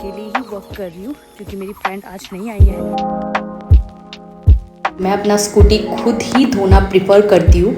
अकेले ही वर्क कर रही हूँ क्योंकि मेरी फ्रेंड आज नहीं आई है। मैं अपना स्कूटी खुद ही धोना प्रिफर करती हूँ।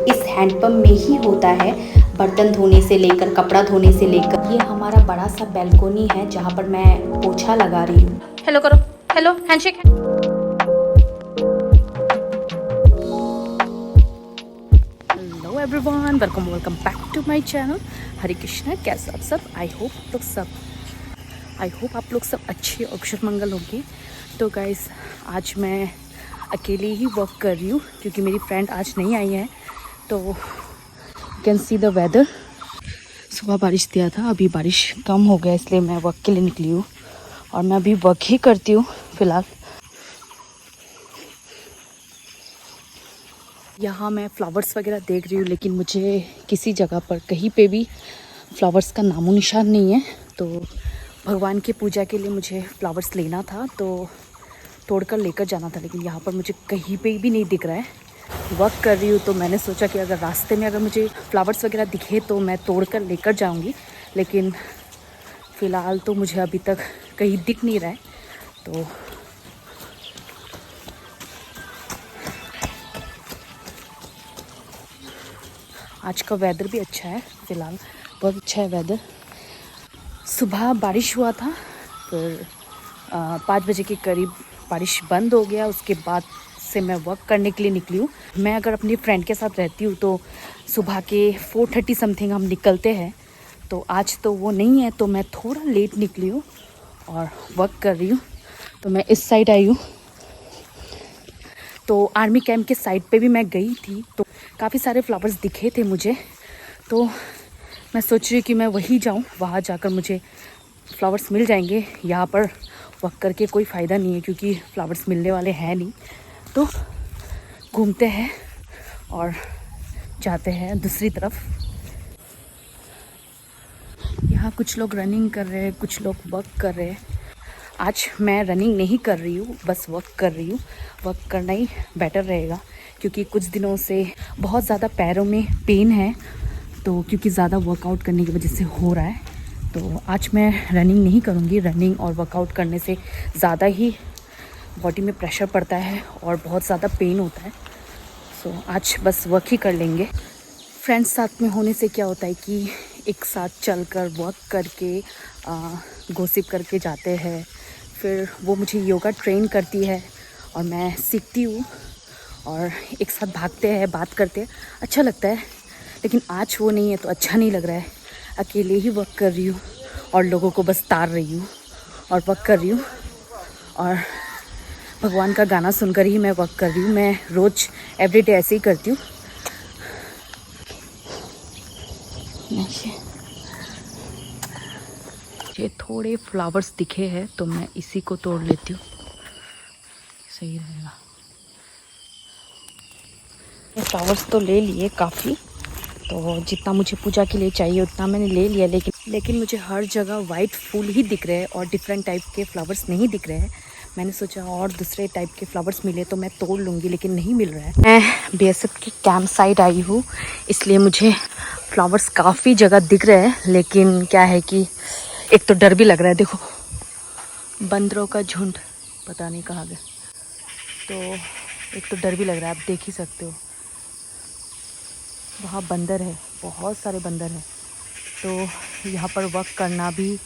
इस हैंडपंप में ही होता है बर्तन धोने से लेकर कपड़ा धोने से लेकर। ये हमारा बड़ा सा बैल्कोनी है जहाँ पर मैं पोछा लगा रही हूँ। हेलो करो, hello handshake. Hello everyone, welcome back to my channel Hare Krishna. कैसे आप सब? आई होप आप लोग सब अच्छे और कुशल मंगल होंगे। तो गाइस, आज मैं अकेले ही वर्क कर रही हूँ क्योंकि मेरी फ्रेंड आज नहीं आई है। तो you can see the weather. सुबह बारिश दिया था, अभी बारिश कम हो गया, इसलिए मैं वर्क के लिए निकली हूँ और मैं अभी वर्क ही करती हूँ फिलहाल। यहाँ मैं फ्लावर्स वगैरह देख रही हूँ, लेकिन मुझे किसी जगह पर कहीं पे भी फ्लावर्स का नामो निशान नहीं है। तो भगवान की पूजा के लिए मुझे फ्लावर्स लेना था, तो तोड़कर लेकर जाना था, लेकिन यहाँ पर मुझे कहीं पे भी नहीं दिख रहा है। वर्क कर रही हूँ तो मैंने सोचा कि अगर रास्ते में अगर मुझे फ्लावर्स वगैरह दिखे तो मैं तोड़कर लेकर जाऊँगी, लेकिन फ़िलहाल तो मुझे अभी तक कहीं दिख नहीं रहा है। तो आज का वेदर भी अच्छा है, फ़िलहाल बहुत अच्छा है वेदर। सुबह बारिश हुआ था, फिर 5 बजे के करीब बारिश बंद हो गया। उसके बाद से मैं वर्क करने के लिए निकली हूँ। मैं अगर अपनी फ्रेंड के साथ रहती हूँ तो सुबह के 4:30 समथिंग हम निकलते हैं। तो आज तो वो नहीं है, तो मैं थोड़ा लेट निकली हूँ और वर्क कर रही हूँ। तो मैं इस साइड आई हूँ। तो आर्मी कैंप के साइड पे भी मैं गई थी, तो काफ़ी सारे फ्लावर्स दिखे थे मुझे। तो मैं सोच रही हूँ कि मैं वहीं जाऊँ, वहाँ जाकर मुझे फ्लावर्स मिल जाएंगे। यहाँ पर वर्क करके कोई फ़ायदा नहीं है क्योंकि फ्लावर्स मिलने वाले हैं नहीं। तो घूमते हैं और जाते हैं दूसरी तरफ। यहाँ कुछ लोग रनिंग कर रहे हैं, कुछ लोग वर्क कर रहे हैं। आज मैं रनिंग नहीं कर रही हूँ, बस वर्क कर रही हूँ। वर्क करना ही बेटर रहेगा क्योंकि कुछ दिनों से बहुत ज़्यादा पैरों में पेन है, तो क्योंकि ज़्यादा वर्कआउट करने की वजह से हो रहा है। तो आज मैं रनिंग नहीं करूँगी। रनिंग और वर्कआउट करने से ज़्यादा ही बॉडी में प्रेशर पड़ता है और बहुत ज़्यादा पेन होता है। सो आज बस वर्क ही कर लेंगे। फ्रेंड्स साथ में होने से क्या होता है कि एक साथ चलकर वर्क करके गॉसिप करके जाते हैं। फिर वो मुझे योगा ट्रेन करती है और मैं सीखती हूँ और एक साथ भागते हैं, बात करते हैं, अच्छा लगता है। लेकिन आज वो नहीं है तो अच्छा नहीं लग रहा है। अकेले ही वर्क कर रही हूँ और लोगों को बस तार रही हूँ और वर्क कर रही हूँ, और भगवान का गाना सुनकर ही मैं वर्क कर रही हूँ। मैं रोज़ एवरीडे ऐसे ही करती हूँ। ये थोड़े फ्लावर्स दिखे हैं तो मैं इसी को तोड़ लेती हूँ, सही रहेगा। ये फ्लावर्स तो ले लिए काफ़ी, तो जितना मुझे पूजा के लिए चाहिए उतना मैंने ले लिया, लेकिन मुझे हर जगह वाइट फूल ही दिख रहे हैं और डिफरेंट टाइप के फ्लावर्स नहीं दिख रहे हैं। मैंने सोचा और दूसरे टाइप के फ्लावर्स मिले तो मैं तोड़ लूँगी, लेकिन नहीं मिल रहा है। मैं बीएसएफ के कैंप साइड आई हूँ, इसलिए मुझे फ्लावर्स काफ़ी जगह दिख रहे हैं, लेकिन क्या है कि एक तो डर भी लग रहा है। देखो बंदरों का झुंड पता नहीं कहाँ गए, तो एक तो डर भी लग रहा है। आप देख ही सकते हो वहाँ बंदर है, बहुत सारे बंदर हैं। तो यहाँ पर वर्क करना भी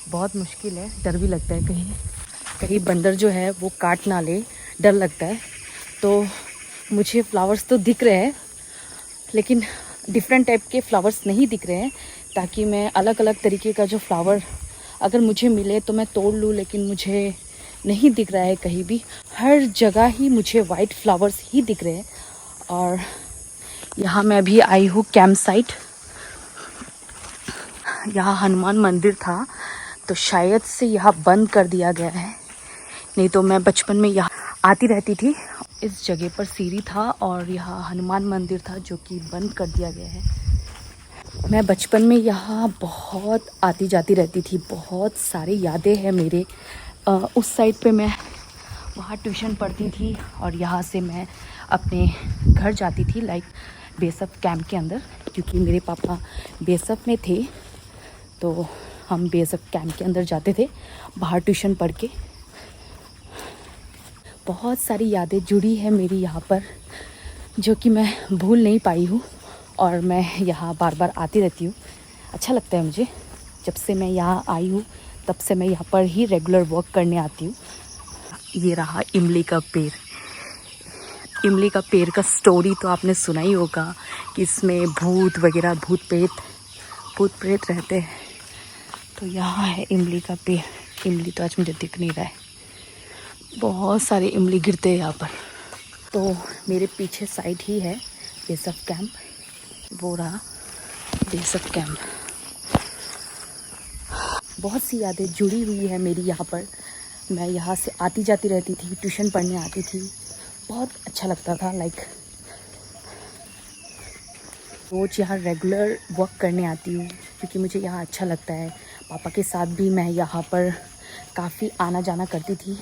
बहुत मुश्किल है। डर भी लगता है कहीं बंदर जो है वो काट ना ले, डर लगता है। तो मुझे फ्लावर्स तो दिख रहे हैं, लेकिन डिफरेंट टाइप के फ्लावर्स नहीं दिख रहे हैं, ताकि मैं अलग अलग तरीके का जो फ्लावर अगर मुझे मिले तो मैं तोड़ लूँ, लेकिन मुझे नहीं दिख रहा है कहीं भी। हर जगह ही मुझे वाइट फ्लावर्स ही दिख रहे हैं। और यहाँ मैं अभी आई हूँ कैंप साइट। यहाँ हनुमान मंदिर था, तो शायद से यहाँ बंद कर दिया गया है, नहीं तो मैं बचपन में यहाँ आती रहती थी। इस जगह पर सीढ़ी था और यहाँ हनुमान मंदिर था, जो कि बंद कर दिया गया है। मैं बचपन में यहाँ बहुत आती जाती रहती थी, बहुत सारी यादें हैं मेरे। उस साइड पे मैं वहाँ ट्यूशन पढ़ती थी और यहाँ से मैं अपने घर जाती थी, लाइक बीएसएफ कैंप के अंदर, क्योंकि मेरे पापा बीएसएफ में थे। तो हम BSF कैंप के अंदर जाते थे बाहर ट्यूशन पढ़ के। बहुत सारी यादें जुड़ी है मेरी यहाँ पर, जो कि मैं भूल नहीं पाई हूँ और मैं यहाँ बार बार आती रहती हूँ। अच्छा लगता है मुझे। जब से मैं यहाँ आई हूँ तब से मैं यहाँ पर ही रेगुलर वर्क करने आती हूँ। ये रहा इमली का पेड़। इमली का पेड़ का स्टोरी तो आपने सुना ही होगा कि इसमें भूत वगैरह भूत प्रेत रहते हैं। तो यहाँ है इमली का पेड़। इमली तो आज मुझे दिख नहीं रहा है, बहुत सारे इमली गिरते हैं यहाँ पर। तो मेरे पीछे साइड ही है BSF कैंप, वो रहा BSF कैंप। बहुत सी यादें जुड़ी हुई है मेरी यहाँ पर। मैं यहाँ से आती जाती रहती थी, ट्यूशन पढ़ने आती थी, बहुत अच्छा लगता था। रोज़ यहाँ रेगुलर वर्क करने आती हूँ क्योंकि मुझे यहाँ अच्छा लगता है। पापा के साथ भी मैं यहाँ पर काफ़ी आना जाना करती थी।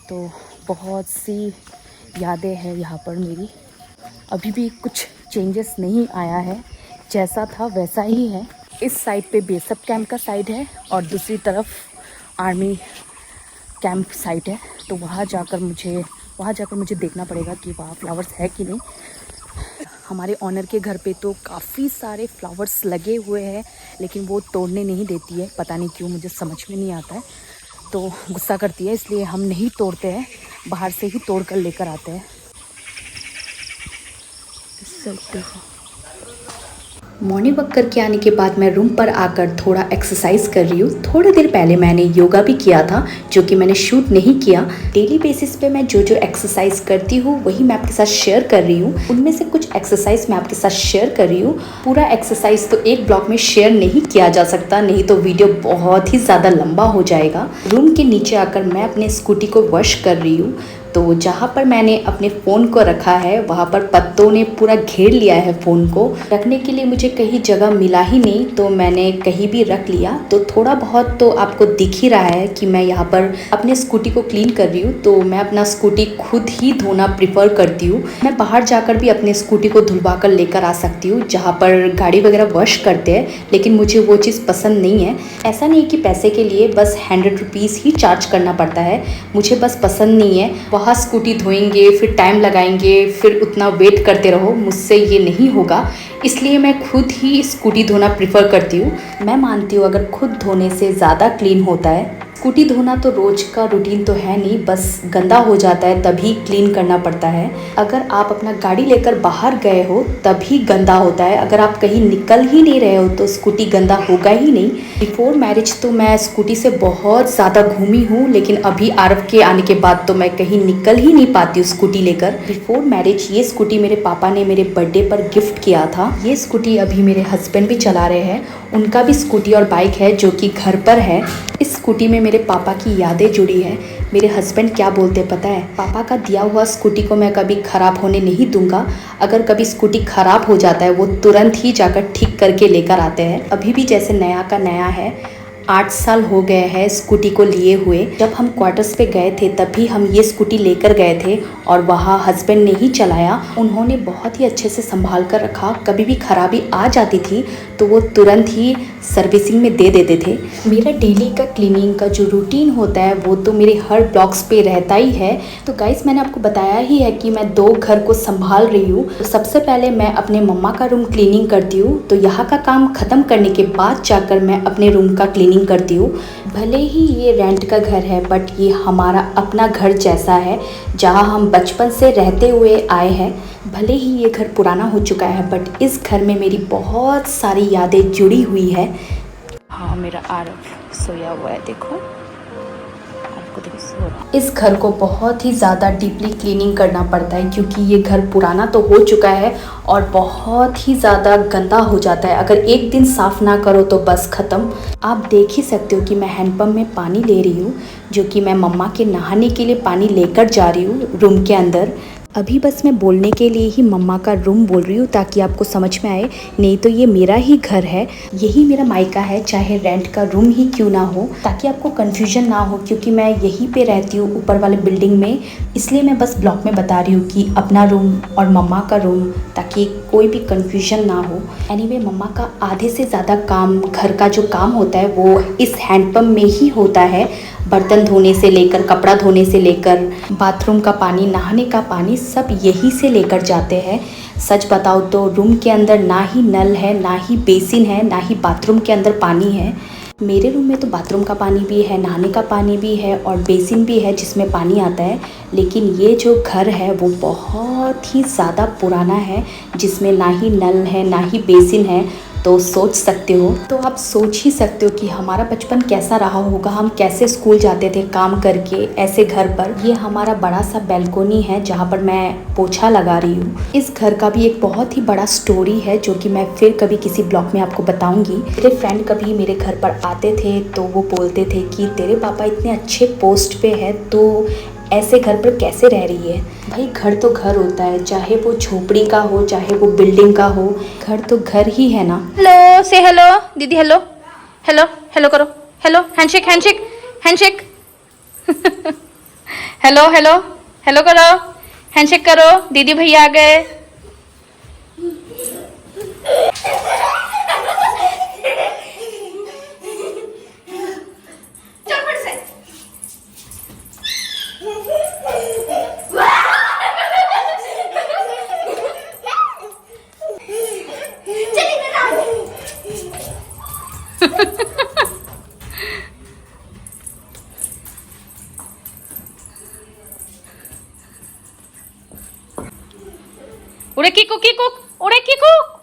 तो बहुत सी यादें हैं यहाँ पर मेरी। अभी भी कुछ चेंजेस नहीं आया है, जैसा था वैसा ही है। इस साइड पे BSF कैंप का साइड है और दूसरी तरफ आर्मी कैंप साइड है। तो वहाँ जाकर मुझे देखना पड़ेगा कि वहाँ फ्लावर्स है कि नहीं। हमारे ऑनर के घर पे तो काफ़ी सारे फ्लावर्स लगे हुए हैं, लेकिन वो तोड़ने नहीं देती है, पता नहीं क्यों, मुझे समझ में नहीं आता है। तो गुस्सा करती है, इसलिए हम नहीं तोड़ते हैं, बाहर से ही तोड़ कर लेकर आते हैं। मॉर्निंग वॉक करके आने के बाद मैं रूम पर आकर थोड़ा एक्सरसाइज कर रही हूँ। थोड़ी देर पहले मैंने योगा भी किया था, जो कि मैंने शूट नहीं किया। डेली बेसिस पे मैं जो एक्सरसाइज करती हूँ वही मैं आपके साथ शेयर कर रही हूँ। उनमें से कुछ एक्सरसाइज मैं आपके साथ शेयर कर रही हूँ। पूरा एक्सरसाइज तो एक ब्लॉग में शेयर नहीं किया जा सकता, नहीं तो वीडियो बहुत ही ज़्यादा लंबा हो जाएगा। रूम के नीचे आकर मैं अपने स्कूटी को वॉश कर रही हूँ। तो जहाँ पर मैंने अपने फ़ोन को रखा है वहाँ पर पत्तों ने पूरा घेर लिया है। फ़ोन को रखने के लिए मुझे कहीं जगह मिला ही नहीं, तो मैंने कहीं भी रख लिया। तो थोड़ा बहुत तो आपको दिख ही रहा है कि मैं यहाँ पर अपने स्कूटी को क्लीन कर रही हूँ। तो मैं अपना स्कूटी खुद ही धोना प्रेफर करती हूँ। मैं बाहर जाकर भी अपने स्कूटी को धुलवा कर लेकर आ सकती हूँ, जहाँ पर गाड़ी वगैरह वॉश करते हैं, लेकिन मुझे वो चीज़ पसंद नहीं है। ऐसा नहीं कि पैसे के लिए बस 100 रुपीज़ ही चार्ज करना पड़ता है, मुझे बस पसंद नहीं है। वहाँ स्कूटी धोएंगे, फिर टाइम लगाएंगे, फिर उतना वेट करते रहो, मुझसे ये नहीं होगा। इसलिए मैं खुद ही स्कूटी धोना प्रेफर करती हूँ। मैं मानती हूँ अगर खुद धोने से ज़्यादा क्लीन होता है। स्कूटी धोना तो रोज़ का रूटीन तो है नहीं, बस गंदा हो जाता है तभी क्लीन करना पड़ता है। अगर आप अपना गाड़ी लेकर बाहर गए हो तभी गंदा होता है, अगर आप कहीं निकल ही नहीं रहे हो तो स्कूटी गंदा होगा ही नहीं। बिफोर मैरिज तो मैं स्कूटी से बहुत ज़्यादा घूमी हूँ, लेकिन अभी आरव के आने के बाद तो मैं कहीं निकल ही नहीं पाती हूँ स्कूटी लेकर। बिफोर मैरिज ये स्कूटी मेरे पापा ने मेरे बर्थडे पर गिफ्ट किया था। ये स्कूटी अभी मेरे हस्बैंड भी चला रहे हैं, उनका भी स्कूटी और बाइक है जो कि घर पर है। इस स्कूटी में मेरे पापा की यादें जुड़ी है। मेरे हस्बैंड क्या बोलते पता है, पापा का दिया हुआ स्कूटी को मैं कभी ख़राब होने नहीं दूंगा। अगर कभी स्कूटी ख़राब हो जाता है वो तुरंत ही जाकर ठीक करके लेकर आते हैं। अभी भी जैसे नया का नया है। 8 साल हो गए हैं स्कूटी को लिए हुए। जब हम क्वार्टर्स पे गए थे तभी हम ये स्कूटी लेकर गए थे और वहाँ हस्बैंड ने ही चलाया। उन्होंने बहुत ही अच्छे से संभाल कर रखा। कभी भी खराबी आ जाती थी तो वो तुरंत ही सर्विसिंग में दे देते थे। मेरा डेली का क्लीनिंग का जो रूटीन होता है वो तो मेरे हर ब्लॉग्स पे रहता ही है। तो गाइस मैंने आपको बताया ही है कि मैं 2 घर को संभाल रही हूँ। तो सबसे पहले मैं अपने मम्मा का रूम क्लीनिंग करती हूँ, तो यहाँ का काम ख़त्म करने के बाद जाकर मैं अपने रूम का क्लीनिंग करती हूँ। भले ही ये रेंट का घर है बट ये हमारा अपना घर जैसा है, जहाँ हम बचपन से रहते हुए आए हैं। भले ही ये घर पुराना हो चुका है बट इस घर में मेरी बहुत सारी यादें जुड़ी हुई है। हाँ, मेरा आरव सोया हुआ है, देखो आरव को देखो सो रहा। इस घर को बहुत ही ज़्यादा डीपली क्लीनिंग करना पड़ता है क्योंकि ये घर पुराना तो हो चुका है और बहुत ही ज़्यादा गंदा हो जाता है। अगर एक दिन साफ़ ना करो तो बस ख़त्म। आप देख ही सकते हो कि मैं हैंडपम्प में पानी ले रही हूँ, जो कि मैं मम्मा के नहाने के लिए पानी लेकर जा रही हूँ रूम के अंदर। अभी बस मैं बोलने के लिए ही मम्मा का रूम बोल रही हूँ ताकि आपको समझ में आए, नहीं तो ये मेरा ही घर है, यही मेरा मायका है, चाहे रेंट का रूम ही क्यों ना हो, ताकि आपको कन्फ्यूजन ना हो क्योंकि मैं यहीं पे रहती हूँ ऊपर वाले बिल्डिंग में। इसलिए मैं बस ब्लॉग में बता रही हूँ कि अपना रूम और मम्मा का रूम, ताकि कोई भी कंफ्यूजन ना हो। एनीवे मम्मा का आधे से ज़्यादा काम, घर का जो काम होता है वो इस हैंडपम्प में ही होता है। बर्तन धोने से लेकर, कपड़ा धोने से लेकर, बाथरूम का पानी, नहाने का पानी सब यही से लेकर जाते हैं। सच बताओ तो रूम के अंदर ना ही नल है, ना ही बेसिन है, ना ही बाथरूम के अंदर पानी है। मेरे रूम में तो बाथरूम का पानी भी है, नहाने का पानी भी है और बेसिन भी है जिसमें पानी आता है। लेकिन ये जो घर है वो बहुत ही ज़्यादा पुराना है, जिसमें ना ही नल है, ना ही बेसिन है। तो सोच सकते हो, तो आप सोच ही सकते हो कि हमारा बचपन कैसा रहा होगा। हम कैसे स्कूल जाते थे काम करके ऐसे घर पर। ये हमारा बड़ा सा बैल्कोनी है जहाँ पर मैं पोछा लगा रही हूँ। इस घर का भी एक बहुत ही बड़ा स्टोरी है जो कि मैं फिर कभी किसी ब्लॉग में आपको बताऊंगी। मेरे फ्रेंड कभी मेरे घर पर आते थे तो वो बोलते थे कि तेरे पापा इतने अच्छे पोस्ट पे है तो ऐसे घर पर कैसे रह रही है। भाई घर तो घर होता है, चाहे वो झोपड़ी का हो, चाहे वो बिल्डिंग का हो, घर तो घर ही है ना। हेलो, से हेलो दीदी, हेलो हेलो हेलो करो, hello handshake handshake handshake hello hello hello करो, हैंडशेक करो, दीदी भैया आ गए। उड़े की कुक, उड़े की कुक।